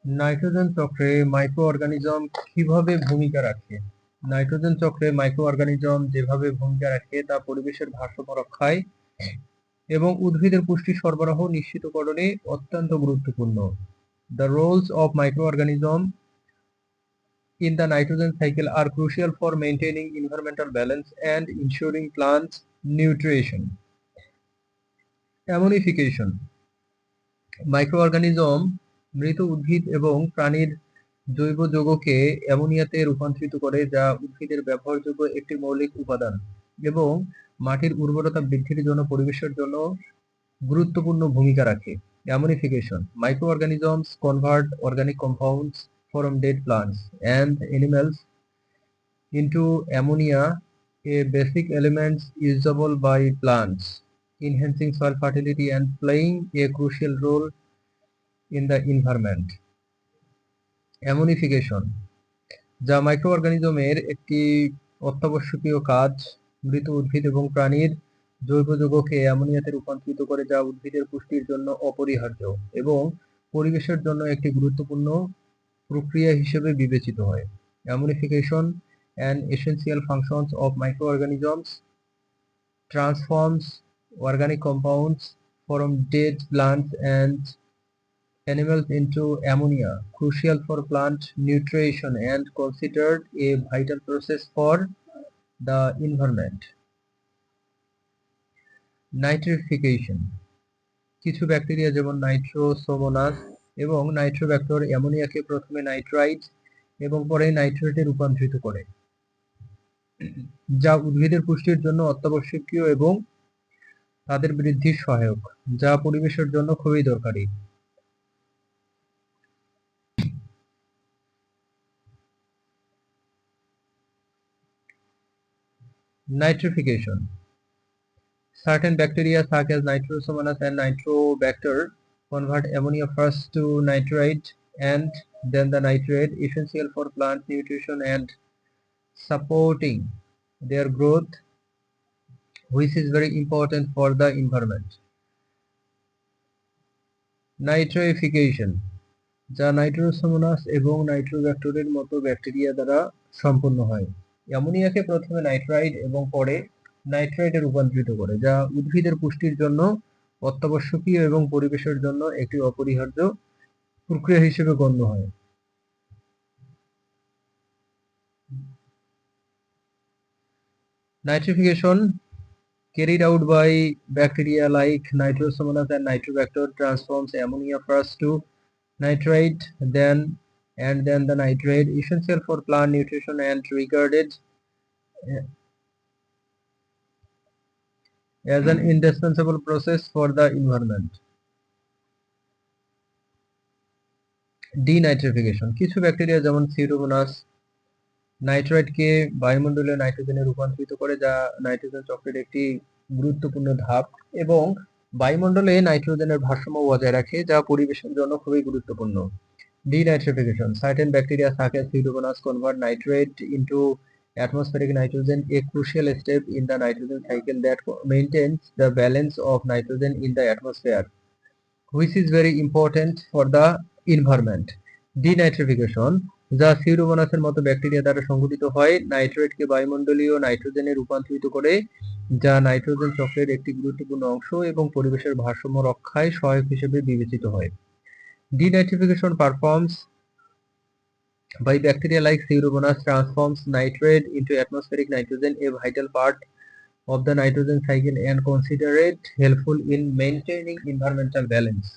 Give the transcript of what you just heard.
Nitrogen চক্রে micro organism কিভাবে ভূমিকা রাখে? নাইট্রোজেন চক্রে মাইক্রো অর্গানিজম যেভাবে ভূমিকা রাখে তা পরিবেশের ভারসাম্য রক্ষায় এবং উদ্ভিদের পুষ্টি সরবরাহ নিশ্চিতকরণে অত্যন্ত গুরুত্বপূর্ণ। The roles of microorganisms in the nitrogen cycle are crucial for maintaining environmental balance and ensuring plants nutrition. Ammonification. Microorganism মৃত উদ্ভিদ এবং প্রাণীর জৈব যৌগকে অ্যামোনিয়াতে রূপান্তরিত করে, যা উদ্ভিদের ব্যবহারযোগ্য একটি মৌলিক উপাদান এবং মাটির উর্বরতা বৃদ্ধির জন্য পরিবেশের জন্য গুরুত্বপূর্ণ ভূমিকা রাখে। Ammonification. Microorganisms convert organic compounds from dead plants and animals into ammonia, a basic element usable by plants, enhancing soil fertility and playing a crucial role in the environment. Ammonification, যা মাইক্রোঅর্গানিজমের একটি অত্যাবশ্যকীয় কাজ, মৃত উদ্ভিদ এবং প্রাণীর জৈব যৌগকে অ্যামোনিয়াতে রূপান্তরিত করে, যা উদ্ভিদের পুষ্টির জন্য অপরিহার্য এবং পরিবেশের জন্য একটি গুরুত্বপূর্ণ প্রক্রিয়া হিসেবে বিবেচিত হয়। Ammonification, an essential functions of microorganisms, transforms organic compounds from dead plants and animals into ammonia, crucial for plant nutrition and considered a vital process for the environment. Nitrification, কিছু ব্যাকটেরিয়া যেমন নাইট্রোসোমোনাস এবং Nitrobacter অ্যামোনিয়াকে প্রথমে nitrite এবং পরে নাইট্রেটে রূপান্তরিত করে, যা উদ্ভিদের পুষ্টির জন্য অত্যাবশ্যকীয় এবং তাদের বৃদ্ধির সহায়ক, যা পরিবেশের জন্য খুবই দরকারি। Nitrification. Certain bacteria such as Nitrosomonas and Nitrobacter convert ammonia first to nitrite and then the nitrate, essential for plant nutrition and supporting their growth, which is very important for the environment. Nitrification, যা Nitrosomonas এবং নাইট্রোব্যাক্টরের মতো bacteria দ্বারা সম্পন্ন হয়, অ্যামোনিয়াকে প্রথমে nitrite এবং পরে নাইট্রেটে রূপান্তরিত করে, যা উদ্ভিদের পুষ্টির জন্য অত্যাবশ্যকীয় এবং পরিবেশের জন্য একটি অপরিহার্য প্রক্রিয়া হিসেবে গণ্য হয়। Nitrification, carried out by bacteria like Nitrosomonas and Nitrobacter, transforms ammonia first to nitrite, and then the nitrate, essential for plant nutrition and regarded as an indispensable process for the environment. Denitrification, কিছু bacteria যেমন pseudomonas নাইট্রেটকে বায়ুমণ্ডলীয় নাইট্রোজেনে রূপান্তরিত করে, যা nitrogen চক্রের একটি গুরুত্বপূর্ণ ধাপ এবং বায়ুমণ্ডলে নাইট্রোজেনের ভারসাম্য বজায় রাখে, যা পরিবেশের জন্য খুবই গুরুত্বপূর্ণ। Denitrification, certain bacteria such as Pseudomonas convert nitrate into atmospheric nitrogen, a crucial step in the nitrogen cycle that maintains the balance of nitrogen in the atmosphere, which is very important for the environment. Denitrification, যা সিউডোমোনাসের মতো bacteria দ্বারা সংঘটিত হয়, নাইট্রেটকে বায়ুমণ্ডলীয় নাইট্রোজেনে রূপান্তরিত করে, যা nitrogen চক্রের একটি গুরুত্বপূর্ণ অংশ এবং পরিবেশের ভারসাম্য রক্ষায় সহায়ক হিসেবে বিবেচিত হয়। Denitrification performs by bacteria like Pseudomonas transforms nitrate into atmospheric nitrogen, a vital part of the nitrogen cycle and considered helpful in maintaining environmental balance.